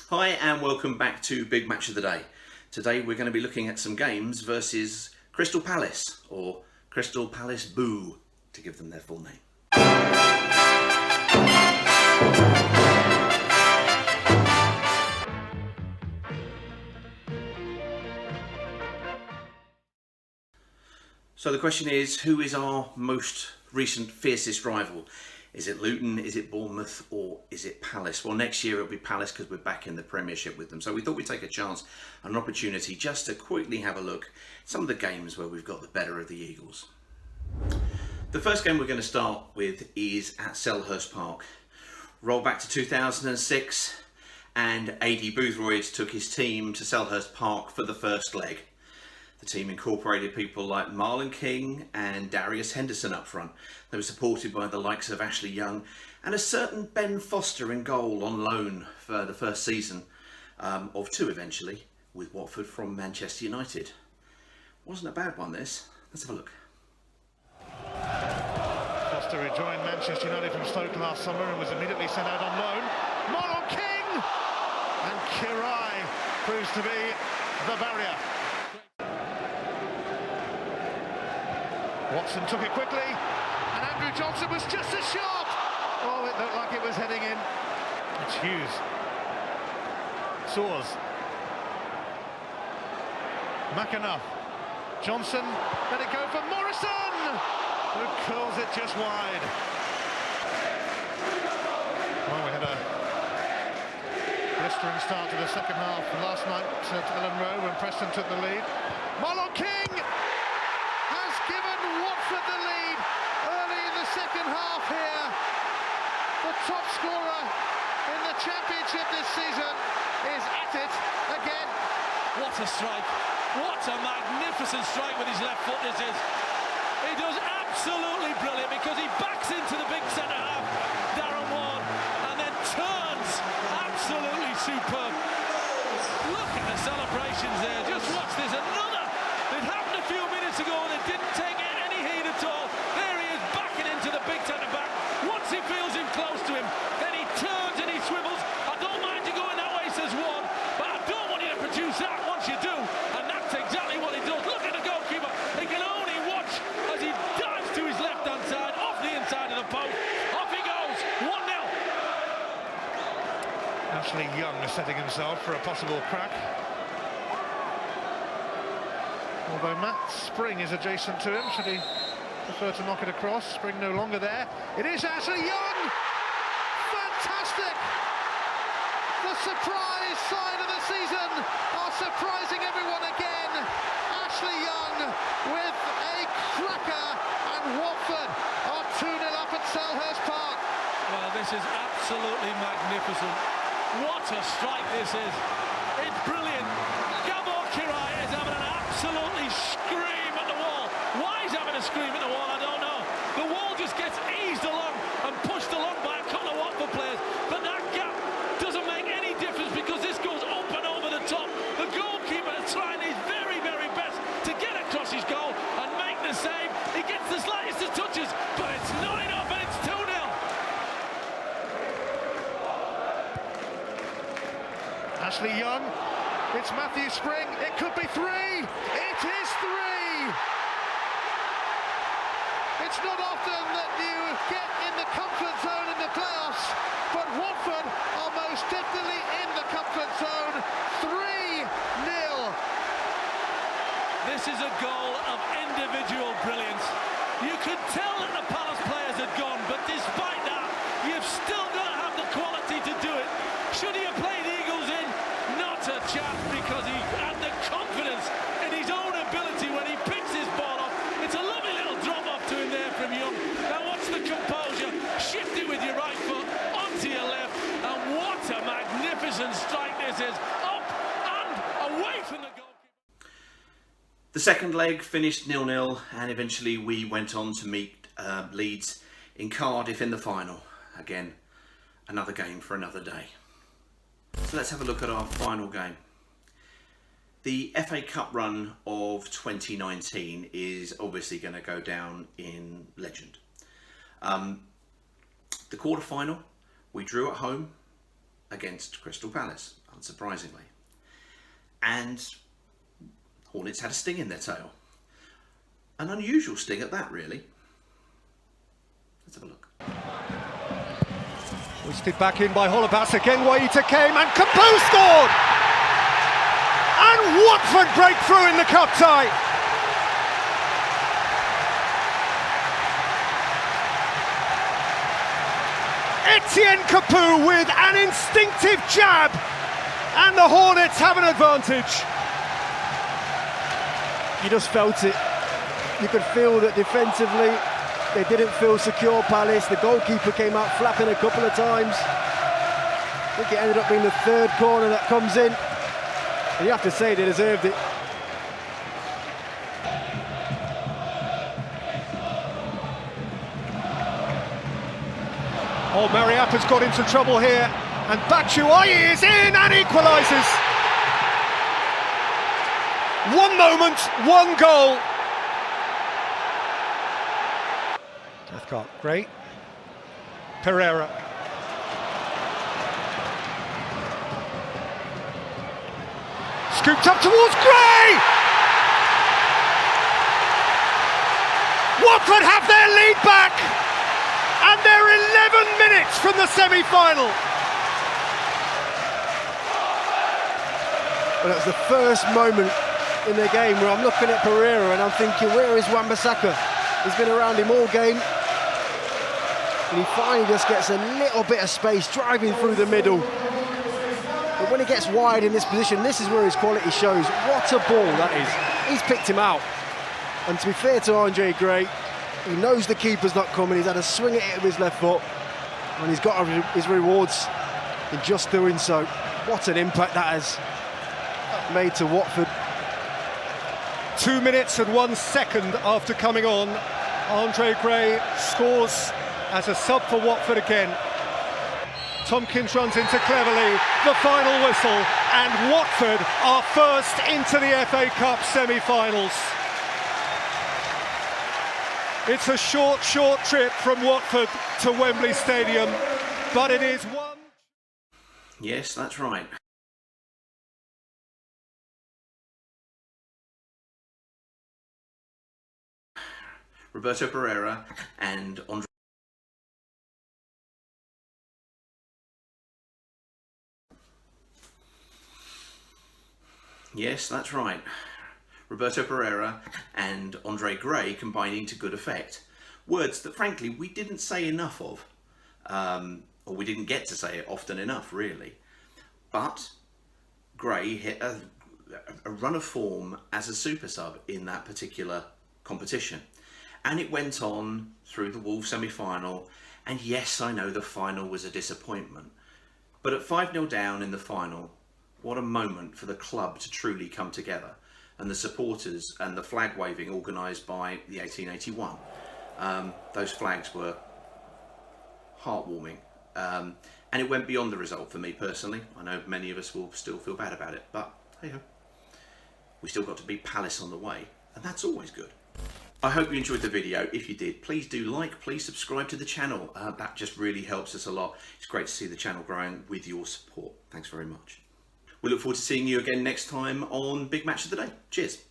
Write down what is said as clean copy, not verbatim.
Hi and welcome back to Big Match of the Day. Today we're going to be looking at some games versus Crystal Palace, or Crystal Palace Boo, to give them their full name. So the question is, who is our most recent fiercest rival? Is it Luton, is it Bournemouth, or is it Palace? Well, next year it'll be Palace because we're back in the Premiership with them. So we thought we'd take a chance, an opportunity just to quickly have a look at some of the games where we've got the better of the Eagles. The first game we're going to start with is at Selhurst Park. Roll back to 2006 and A.D. Boothroyd took his team to Selhurst Park for the first leg. The team incorporated people like Marlon King and Darius Henderson up front. They were supported by the likes of Ashley Young and a certain Ben Foster in goal on loan for the first season of two eventually with Watford from Manchester United. Wasn't a bad one this. Let's have a look. Foster rejoined Manchester United from Stoke last summer and was immediately sent out on loan. Marlon King! And Kirai proves to be the barrier. Watson took it quickly, and Andrew Johnson was just as sharp. Oh, it looked like it was heading in. It's Hughes. Soars. McAnuff. Johnson, let it go for Morrison, who curls it just wide. Well, we had a blistering start to the second half last night at Ellen Road when Preston took the lead. Marlon King has given Watford the lead early in the second half here. The top scorer in the Championship this season is at it again. What a strike. What a magnificent strike with his left foot this is. He does absolutely brilliant because he backs into the big centre half, Darren Ward, and then turns. Absolutely superb. Look at the celebrations there. Just watch this. Another. It happened a few minutes ago and it didn't take any heat at all. There he is backing into the big centre back. Once he feels him close to him, then he turns and he swivels. I don't mind you going that way, says Ward, but I don't want you to produce that once you do. And that's exactly what he does. Look at the goalkeeper. He can only watch as he dives to his left-hand side, off the inside of the post. Off he goes. 1-0. Ashley Young is setting himself for a possible crack. Although Matt Spring is adjacent to him, should he prefer to knock it across? Spring no longer there. It is Ashley Young! Fantastic! The surprise sign of the season are surprising everyone again. Ashley Young with a cracker, and Watford are 2-0 up at Selhurst Park. Well, this is absolutely magnificent. What a strike this is. It's brilliant. Gabor Kirai is having an absolutely scream at the wall. Why he's having a scream at the wall, I don't know. The wall just gets eased along and pushed along by a couple of Watford players. But that gap doesn't make any difference because this goes up and over the top. The goalkeeper is trying his very, very best to get across his goal and make the save. He gets the slightest of touches, but it's not enough and it's 2-0. Ashley Young, it's Matthew Spring, it could be 3, it is 3! It's not often that you get in the comfort zone in the playoffs, but Watford are most definitely in the comfort zone. 3-0. This is a goal of individual brilliance. You could tell that the Palace players had gone, but despite that, you've still got to have the quality to do it. Should he have played Eagles in? Not a chance, because he had the confidence in his own ability when he picks his ball off. It's a lovely little drop off to him there from Young. Now watch the composure. Shift it with your right foot onto your left, and what a magnificent strike this is. Up and away from the goalkeeper. The second leg finished 0-0 and eventually we went on to meet Leeds in Cardiff in the final. Again, another game for another day. So let's have a look at our final game. The FA Cup run of 2019 is obviously going to go down in legend. The quarter-final, we drew at home against Crystal Palace, unsurprisingly. And Hornets had a sting in their tail. An unusual sting at that, really. Let's have a look. Hoisted back in by Allardyce, again Waita came and Capoue scored! And Watford break through in the cup tie! Etienne Capoue with an instinctive jab, and the Hornets have an advantage. You just felt it. You could feel that defensively they didn't feel secure, Palace. The goalkeeper came out flapping a couple of times. I think it ended up being the third corner that comes in. And you have to say they deserved it. Oh, Mariappa's got into trouble here. And Batshuayi is in and equalises. One moment, one goal. Cathcart, great. Pereira. Scooped up towards Gray! Watford have their lead back! And they're 11 minutes from the semi-final! Well, that's the first moment in the game where I'm looking at Pereira and I'm thinking, where is Wan-Bissaka? He's been around him all game. And he finally just gets a little bit of space driving through the middle. But when he gets wide in this position, this is where his quality shows. What a ball that is. He's picked him out. And to be fair to Andre Gray, he knows the keeper's not coming. He's had a swing at it with his left foot. And he's got his rewards in just doing so. What an impact that has made to Watford. 2 minutes and 1 second after coming on, Andre Gray scores as a sub for Watford again. Tompkins runs into Cleverley, the final whistle, and Watford are first into the FA Cup semi-finals. It's a short trip from Watford to Wembley Stadium, but it is one. Yes, that's right. Roberto Pereira and Andre. Yes, that's right. Roberto Pereira and Andre Gray combining to good effect. Words that, frankly, we didn't say enough of. Or we didn't get to say it often enough, really. But Gray hit a run of form as a super sub in that particular competition. And it went on through the Wolves semi-final. And yes, I know the final was a disappointment. But at 5-0 down in the final, what a moment for the club to truly come together. And the supporters and the flag waving organised by the 1881. Those flags were heartwarming. And it went beyond the result for me personally. I know many of us will still feel bad about it, but hey ho. We still got to beat Palace on the way, and that's always good. I hope you enjoyed the video. If you did, please do like, please subscribe to the channel. That just really helps us a lot. It's great to see the channel growing with your support. Thanks very much. We look forward to seeing you again next time on Big Match of the Day. Cheers.